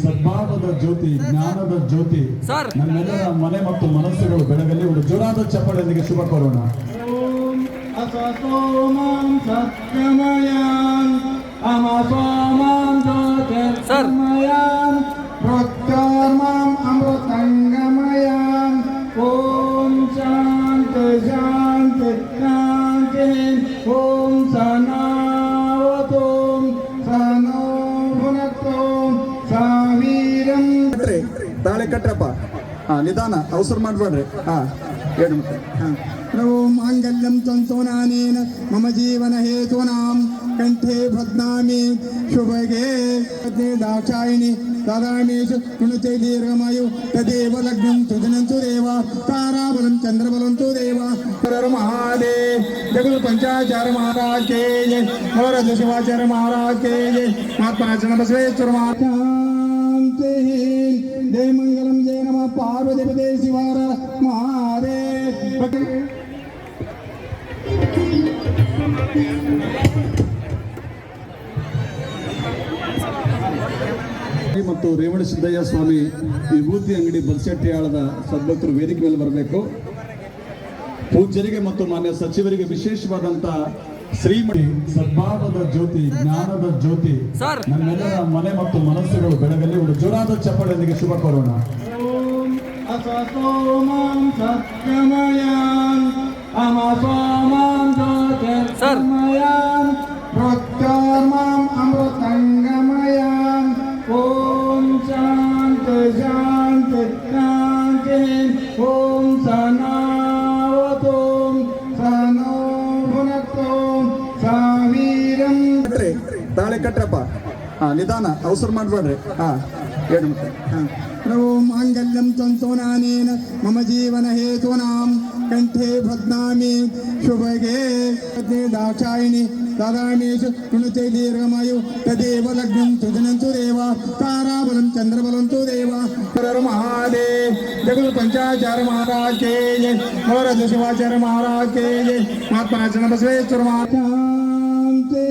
ಸದ್ಭಾವದ ಜ್ಯೋತಿ, ಜ್ಞಾನದ ಜ್ಯೋತಿ ಸರ್ ನಮ್ಮೆಲ್ಲರ ಮನೆ ಮತ್ತು ಮನಸ್ಸುಗಳು ಬೆಳಗಲಿ. ಒಂದು ಜೋರಾದ ಚಪ್ಪಳೆಯೊಂದಿಗೆ ಶುಭ ಕೋರೋಣ. ಸರ್ ಓಂ ಶಾಂತಿ ಶಾಂತಿ ಶಾಂತಿ. ಓಂ ಸನಾವತು ಸನೋ ಭುನಕ್ತು ಸಾವಿರಂ. ತಾಳೆ ಕಟ್ರಪ್ಪ, ನಿಧಾನ, ಅವಸರ ಮಾಡಬೇಡ್ರಿ. ಹೇಳಿ ಮತ್ತೆ. ಓಂ ಮಾಂಗಲ್ಯಂ ತ್ವಂತೋನಾನೇನ ಮಮ ಜೀವನ ಹೇತೂನಾಂ ಕಂಠೆ ಭದ್ನಾಮಿ ಶುಭಗೆ ದಾಕ್ಷಾಯಿಣಿ ತದಾಮೇಶು ಕುಣುತೆ ದೀರ್ಘಮಾಯು ತದೇವ ಲಗ್ನಂ ತುಜನಂತು ದೇವ ತಾರಾಬಲಂ ಚಂದ್ರಬಲಂತು ದೇವ ಹರ ಮಹಾದೇವ್. ಜಗದು ಪಂಚಾಚಾರ ಮಹಾರಾಜ್ ಕೆ ಜೈ, ನವರತ್ನ ಶಿವಾಚಾರ್ಯ ಮಹಾರಾಜ್ ಕೆ ಜೈ, ಮಹಾತ್ಮಾ ಬಸವೇಶ್ವರ ಶಾಂತಿ. ಜಯ ಮಂಗಲಂ ಜಯ ನಮಃ ಪಾರ್ವತಿ ಶಿವಾರ ಮಹಾದೇವ್. ಮತ್ತು ರೇವಣ ಸಿದ್ದಯ್ಯ ಸ್ವಾಮಿ ವಿಭೂತಿ ಅಂಗಡಿ ಬಲ್ಸೆಟ್ಟಿಯಾಳದ ಸದ್ಭಕ್ತರು ವೇದಿಕೆ ಮೇಲೆ ಬರಬೇಕು. ಪೂಜ್ಯರಿಗೆ ಮತ್ತು ಮಾನ್ಯ ಸಚಿವರಿಗೆ ವಿಶೇಷವಾದಂತ ಶ್ರೀಮಠಿ ಸದ್ಭಾವದ ಜ್ಯೋತಿ, ಜ್ಞಾನದ ಜ್ಯೋತಿ ನಮ್ಮೆಲ್ಲರ ಮನೆ ಮತ್ತು ಮನಸ್ಸುಗಳು ಬೆಳಗಲಿ. ಒಂದು ಜೋರಾದ ಚಪ್ಪಳೆಯೊಂದಿಗೆ ಶುಭ ಕೋರೋಣ. ಸರ್ ಓಂ ಶಾಂತಿ ಶಾಂತಿ ಶಾಂತಿ. ಓಂ ಸನಾವತು ಸನೋ ಭುನಕ್ತು ಸಾವಿರಂ. ತಾಳೆ ಕಟ್ರಪ್ಪ, ನಿಧಾನ, ಅವಸರ ಮಾಡಬೇಡ್ರಿ. ಹೇಳಿ ಮತ್ತೆ. ಓಂ ಮಾಂಗಲ್ಯಂ ತ್ವಂತೋನಾನೇನ ಮಮ ಜೀವನ ಹೇತೂನಾಂ ಕಂಠೆ ಭದ್ನಾಮಿ ಶುಭಗೆ ದಾಕ್ಷಾಯಿಣಿ ತದಾಮೇಶು ಕುಣುತೆ ದೀರ್ಘಮಾಯು ತದೇವ ಲಗ್ನಂ ತುಜನಂತು ದೇವ ತಾರಾಬಲಂ ಚಂದ್ರಬಲಂತು ದೇವ ಹರ ಮಹಾದೇವ್. ಜಗದು ಪಂಚಾಚಾರ ಮಹಾರಾಜ್ ಕೆ ಜೈ, ನವರತ್ನ ಶಿವಾಚಾರ್ಯ ಮಹಾರಾಜ್ ಕೆ ಜೈ, ಮಹಾತ್ಮಾ ಬಸವೇಶ್ವರ ಶಾಂತಿ.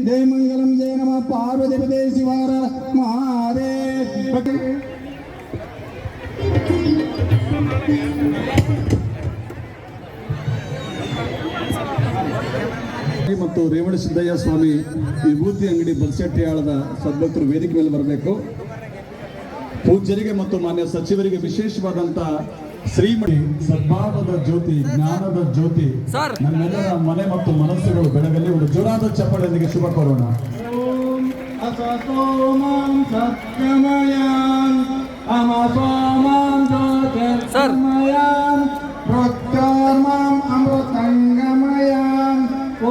ಜಯ ಮಂಗಲಂ ಜಯ ನಮಃ ಪಾರ್ವತಿ ಶಿವಾರ ಮಹಾದೇವ್. ಮತ್ತು ರೇವಣ ಸಿದ್ದಯ್ಯ ಸ್ವಾಮಿ ವಿಭೂತಿ ಅಂಗಡಿ ಬಲ್ಸೆಟ್ಟಿಯಾಳದ ಸದ್ಭಕ್ತರು ವೇದಿಕೆ ಮೇಲೆ ಬರಬೇಕು. ಪೂಜ್ಯರಿಗೆ ಮತ್ತು ಮಾನ್ಯ ಸಚಿವರಿಗೆ ವಿಶೇಷವಾದಂತ ಶ್ರೀಮಠಿ ಸದ್ಭಾವದ ಜ್ಯೋತಿ, ಜ್ಞಾನದ ಜ್ಯೋತಿ ನಮ್ಮೆಲ್ಲರ ಮನೆ ಮತ್ತು ಮನಸ್ಸುಗಳು ಬೆಳಗಲಿ. ಒಂದು ಜೋರಾದ ಚಪ್ಪಳೆಯೊಂದಿಗೆ ಶುಭ ಕೋರೋಣ. ಸರ್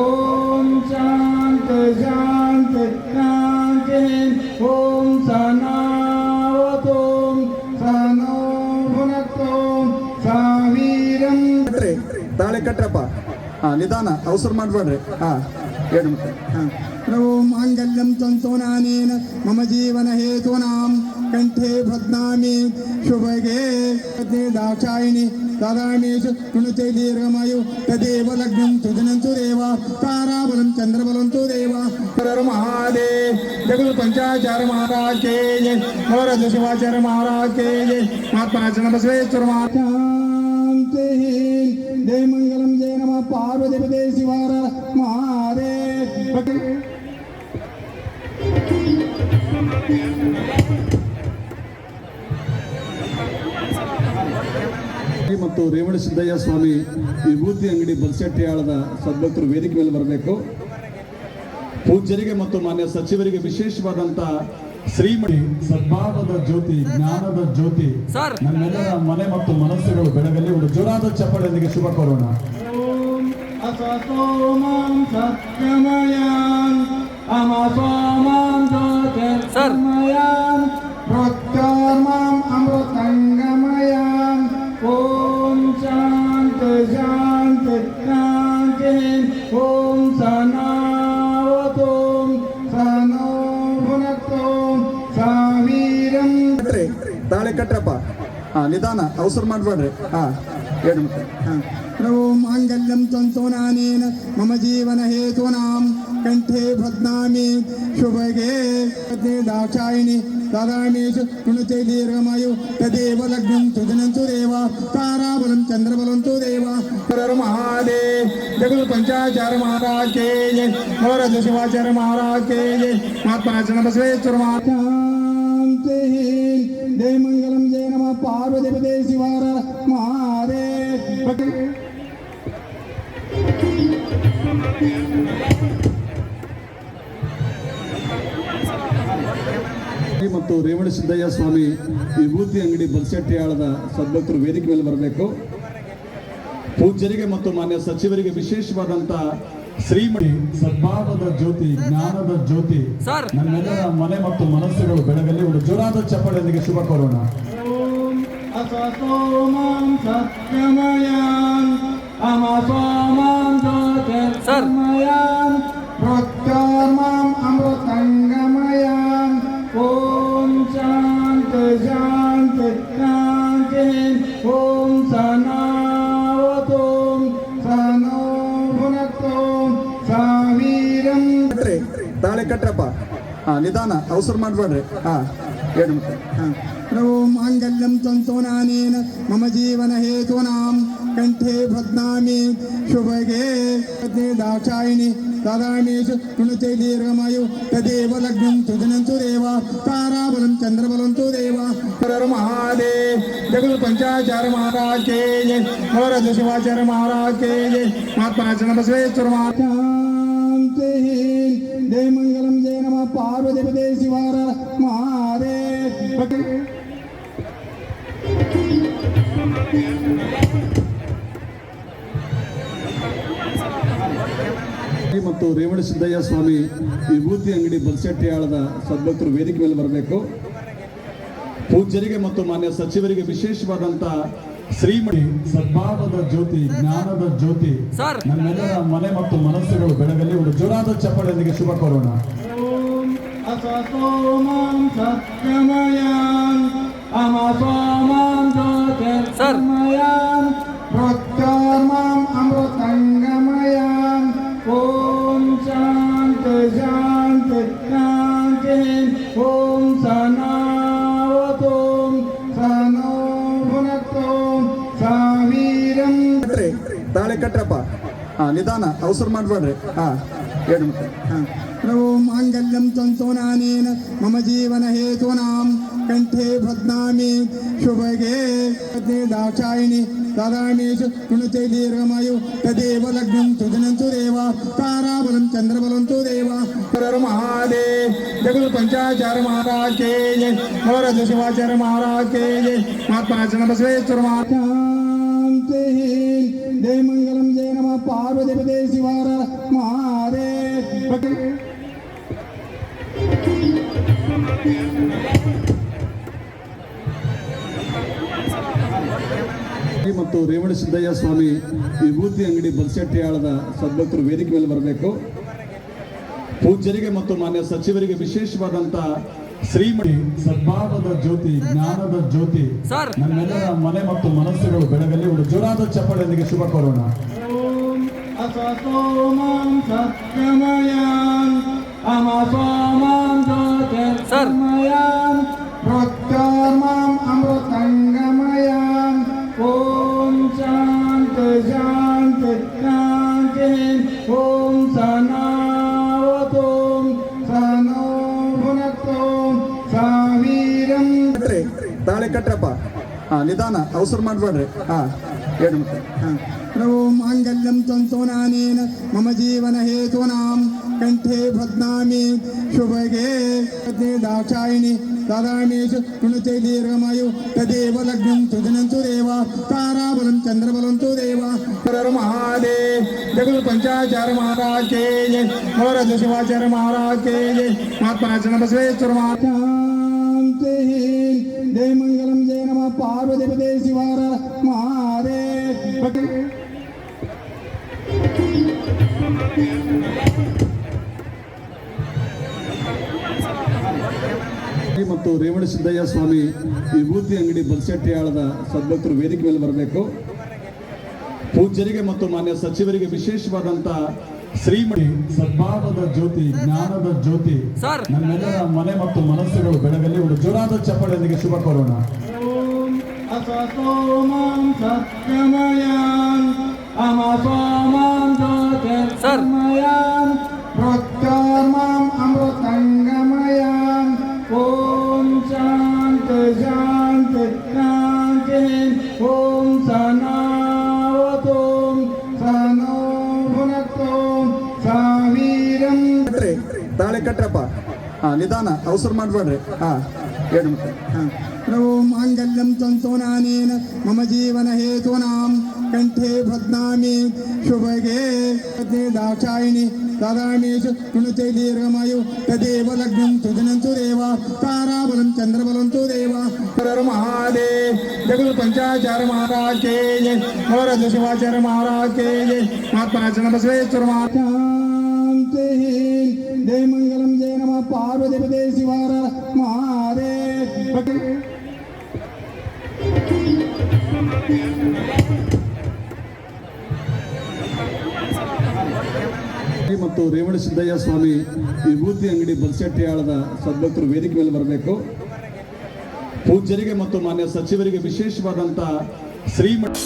ಓಂ ಶಾಂತಿ ಶಾಂತಿ ಶಾಂತಿ. ಓಂ ಸನಾವತು ಸನೋ ಭುನಕ್ತು ಸಾವಿರಂ. ತಾಳೆ ಕಟ್ರಪ್ಪ, ನಿಧಾನ, ಅವಸರ ಮಾಡಬೇಡ್ರಿ. ಹೇಳಿ ಮತ್ತೆ. ಓಂ ಮಾಂಗಲ್ಯಂ ತ್ವಂತೋನಾನೇನ ಮಮ ಜೀವನ ಹೇತೂನಾಂ ಕಂಠೆ ಭದ್ನಾಮಿ ಶುಭಗೆ ದಾಕ್ಷಾಯಿಣಿ ತದಾಮೇಶು ಕುಣುತೆ ದೀರ್ಘಮಾಯು ತದೇವ ಲಗ್ನಂ ತುಜನಂತು ದೇವ ತಾರಾಬಲಂ ಚಂದ್ರಬಲಂತು ದೇವ ಹರ ಮಹಾದೇವ್. ಜಗದು ಪಂಚಾಚಾರ ಮಹಾರಾಜ್ ಕೆ ಜೈ, ನವರತ್ನ ಶಿವಾಚಾರ್ಯ ಮಹಾರಾಜ್ ಕೆ ಜೈ, ಮಹಾತ್ಮಾ ಬಸವೇಶ್ವರ ಶಾಂತಿ. ಜಯ ಮಂಗಲಂ ಜಯ ನಮಃ ಪಾರ್ವತಿ ಶಿವಾರ ಮಹಾದೇವ್. ಮತ್ತು ರೇವಣ ಸಿದ್ದಯ್ಯ ಸ್ವಾಮಿ ವಿಭೂತಿ ಅಂಗಡಿ ಬಲ್ಸೆಟ್ಟಿಯಾಳದ ಸದ್ಭಕ್ತರು ವೇದಿಕೆ ಮೇಲೆ ಬರಬೇಕು. ಪೂಜ್ಯರಿಗೆ ಮತ್ತು ಮಾನ್ಯ ಸಚಿವರಿಗೆ ವಿಶೇಷವಾದಂತ ಶ್ರೀಮಠಿ ಸದ್ಭಾವದ ಜ್ಯೋತಿ, ಜ್ಞಾನದ ಜ್ಯೋತಿ ನಮ್ಮೆಲ್ಲರ ಮನೆ ಮತ್ತು ಮನಸ್ಸುಗಳು ಬೆಳಗಲಿ. ಒಂದು ಜೋರಾದ ಚಪ್ಪಳೆಯೊಂದಿಗೆ ಶುಭ ಕೋರೋಣ. ಸರ್ ಓಂ ಶಾಂತಿ ಶಾಂತಿ ಶಾಂತಿ. ಓಂ ಸನಾವತು ಸನೋ ಭುನಕ್ತು ಸಾವಿರಂ. ತಾಳೆ ಕಟ್ರಪ್ಪ, ನಿಧಾನ, ಅವಸರ ಮಾಡಬೇಡ್ರಿ. ಹೇಳಿ ಮತ್ತೆ. ಓಂ ಮಾಂಗಲ್ಯಂ ತ್ವಂತೋನಾನೇನ ಮಮ ಜೀವನ ಹೇತೂನಾಂ ಕಂಠೆ ಭದ್ನಾಮಿ ಶುಭಗೆ ದಾಕ್ಷಾಯಿಣಿ दादामेषु पुनते दीर्घमायु तदेव लग्नं सुजनं सुदेव ताराबलं चंद्रबलं तु देव हर महादेव जगत पंचाचार्य महाराज के जय नवरत्न शिवाचार्य महाराज के जय महात्मा चरण बसवेश्वर महाराज जय मंगलम जय नमः पार्वती पते शिवार महादेव ಮತ್ತು ರೇವಣಸಿದ್ದಯ್ಯ ಸ್ವಾಮಿ ವಿಭೂತಿ ಅಂಗಡಿ ಬಲ್ಸೆಟ್ಟಿಯಾಳದ ಸದ್ಭಕ್ತರು ವೇದಿಕೆ ಮೇಲೆ ಬರಬೇಕು. ಪೂಜ್ಯರಿಗೆ ಮತ್ತು ಮಾನ್ಯ ಸಚಿವರಿಗೆ ವಿಶೇಷವಾದಂತ ಶ್ರೀಮಠಿ ಸದ್ಭಾವದ ಜ್ಯೋತಿ ಜ್ಞಾನದ ಜ್ಯೋತಿ ಸರ್. ನಮ್ಮೆಲ್ಲರ ಮನೆ ಮತ್ತು ಮನಸ್ಸುಗಳು ಬೆಳಗಲಿ. ಒಂದು ಜೋರಾದ ಚಪ್ಪಾಳೆಯೊಂದಿಗೆ ಶುಭ ಕೋರೋಣ. असतोमं सत्यमयं अमसोमं ज्योतिर्मयं प्रत्यर्मं अमृतंगमयं ॐ शान्ति शान्ति शान्तिः ॐ सनावतु सनो भुनक्तु सावीरं ತಾಳೆ ಕಟ್ರಪ್ಪ ನಿಧಾನ ಅವಸರ ಮಾಡಬೇಡ್ರಿ ಎರಡು मांगल्यं तंतोनानेन मम जीवन हेतूनां कंठे भद्नामि शुभगे दाक्षायिणी दादामेषु पुनते दीर्घमायु तदेव लग्नं सुजनं सुदेव ताराबलं चंद्रबलं तु देव हर महादेव जगत पंचाचार्य महाराज के जय नवरत्न शिवाचार्य महाराज के जय महात्मा चरण बसवेश्वर महाराज जय मंगलम जय नमः पार्वती पते शिवार महादेव ಮತ್ತು ರೇವಣಸಿದ್ದಯ್ಯ ಸ್ವಾಮಿ ವಿಭೂತಿ ಅಂಗಡಿ ಬಲ್ಸೆಟ್ಟಿಯಾಳದ ಸದ್ಭಕ್ತರು ವೇದಿಕೆ ಮೇಲೆ ಬರಬೇಕು. ಪೂಜ್ಯರಿಗೆ ಮತ್ತು ಮಾನ್ಯ ಸಚಿವರಿಗೆ ವಿಶೇಷವಾದಂತ ಶ್ರೀಮಠಿ ಸದ್ಭಾವದ ಜ್ಯೋತಿ ಜ್ಞಾನದ ಜ್ಯೋತಿ ಸರ್. ನಮ್ಮೆಲ್ಲರ ಮನೆ ಮತ್ತು ಮನಸ್ಸುಗಳು ಬೆಳಗಲಿ. ಒಂದು ಜೋರಾದ ಚಪ್ಪಾಳೆಯೊಂದಿಗೆ ಶುಭ ಕೋರೋಣ. असतोमं सत्यमयं अमसोमं ज्योतिर्मयं प्रत्यर्मं अमृतंगमयं ॐ शान्ति शान्ति शान्तिः ॐ सनावतु सनो भुनक्तु सावीरं ತಾಳೆ ಕಟ್ರಪ್ಪ ನಿಧಾನ ಅವಸರ ಮಾಡಬೇಡ್ರಿ ಎರಡು मांगल्यं तंतोनानेन मम जीवन हेतूनां कंठे भद्नामि शुभगे दाक्षायिणी दादामेषु पुनते दीर्घमायु तदेव लग्नं सुजनं सुदेव ताराबलं चंद्रबलं तु देव हर महादेव जगत पंचाचार्य महाराज के जय नवरत्न शिवाचार्य महाराज के जय महात्मा चरण बसवेश्वर महाराज जय मंगलम जय नमः पार्वती पते शिवार महादेव ಮತ್ತು ರೇವಣಸಿದ್ದಯ್ಯ ಸ್ವಾಮಿ ವಿಭೂತಿ ಅಂಗಡಿ ಬಲ್ಸೆಟ್ಟಿಯಾಳದ ಸದ್ಭಕ್ತರು ವೇದಿಕೆ ಮೇಲೆ ಬರಬೇಕು. ಪೂಜ್ಯರಿಗೆ ಮತ್ತು ಮಾನ್ಯ ಸಚಿವರಿಗೆ ವಿಶೇಷವಾದಂತ ಶ್ರೀಮಠಿ ಸದ್ಭಾವದ ಜ್ಯೋತಿ ಜ್ಞಾನದ ಜ್ಯೋತಿ ಸರ್. ನಮ್ಮೆಲ್ಲರ ಮನೆ ಮತ್ತು ಮನಸ್ಸುಗಳು ಬೆಳಗಲಿ. ಒಂದು ಜೋರಾದ ಚಪ್ಪಾಳೆಯೊಂದಿಗೆ ಶುಭ ಕೋರೋಣ. असतोमं सत्यमयं अमसोमं ज्योतिर्मयं प्रत्यर्मं अमृतंगमयं ॐ शान्ति शान्ति शान्तिः ॐ सनावतु सनो भुनक्तु सावीरं ತಾಳೆ ಕಟ್ರಪ್ಪ ನಿಧಾನ ಅವಸರ ಮಾಡಬೇಡ್ರಿ ಎರಡು मांगल्यं तंतोनानेन मम जीवन हेतूनां कंठे भद्नामि शुभगे दाक्षायिणी दादामेषु पुनते दीर्घमायु तदेव लग्नं सुजनं सुदेव ताराबलं चंद्रबलं तु देव हर महादेव जगत पंचाचार्य महाराज के जय नवरत्न शिवाचार्य महाराज के जय महात्मा चरण बसवेश्वर महाराज जय मंगलम जय नमः पार्वती पते शिवार महादेव ಮತ್ತು ರೇವಣಸಿದ್ದಯ್ಯ ಸ್ವಾಮಿ ವಿಭೂತಿ ಅಂಗಡಿ ಬಲ್ಸೆಟ್ಟಿಯಾಳದ ಸದ್ಭಕ್ತರು ವೇದಿಕೆ ಮೇಲೆ ಬರಬೇಕು. ಪೂಜ್ಯರಿಗೆ ಮತ್ತು ಮಾನ್ಯ ಸಚಿವರಿಗೆ ವಿಶೇಷವಾದಂತ ಶ್ರೀಮಠ ಸದ್ಭಾವದ ಜ್ಯೋತಿ, ಜ್ಞಾನದ ಜ್ಯೋತಿ ಸರ್. ನಮ್ಮೆಲ್ಲರ ಮನೆ ಮತ್ತು ಮನಸ್ಸುಗಳು ಬೆಳಗಲಿ. ಒಂದು ಜೋರಾದ ಚಪ್ಪಾಳೆಯೊಂದಿಗೆ ಶುಭ ಕೋರೋಣ. ಓಂ ಅಸತೋಮಂ ಸತ್ಯಮಯಂ ಅಮಸೋಮಂ ಜ್ಯೋತಿರ್ಮಯಂ ಪ್ರತ್ಯರ್ಮಂ ಅಮೃತಂಗಮಯಂ. ಓಂ ಶಾಂತಿ ಶಾಂತಿ ಶಾಂತಿ. ಓಂ ಸನಾವತು ಸನೋ ಭುನಕ್ತು ಸಾವಿರಂ. ತಾಳೆ ಕಟ್ರಪ್ಪ, ನಿಧಾನ, ಅವಸರ ಮಾಡ್ಬೇಡ್ರಿ. ಹೇಳಿ. ಓಂ ಮಾಂಗಲ್ಯಂ ತಂತುನಾನೇನ ಮಮ ಜೀವನ ಹೇತೂನಾಂ ಕಂಠೆ ಭದ್ನಾಮಿ ಶುಭಗೆ ದಾಕ್ಷಾಯಿಣಿ दादामेषु पुनते दीर्घमायु तदेव लग्नं सुजनन्तु देवा ताराबलं चंद्रबलं तु देवा हर महादेव जगत पंचाचार्य महाराज के जय नवरत्न शिवाचार्य महाराज के जय महात्मा बसवेश्वर महाराज शांति जय मंगलम जय नमः पार्वती पते शिवार महादेव. ಮತ್ತು ರೇವಣಸಿದ್ದಯ್ಯ ಸ್ವಾಮಿ ವಿಭೂತಿ ಅಂಗಡಿ ಬಲ್ಸೆಟ್ಟಿಯಾಳದ ಸದ್ಭಕ್ತರು ವೇದಿಕೆ ಮೇಲೆ ಬರಬೇಕು. ಪೂಜ್ಯರಿಗೆ ಮತ್ತು ಮಾನ್ಯ ಸಚಿವರಿಗೆ ವಿಶೇಷವಾದಂಥ ಶ್ರೀಮಠ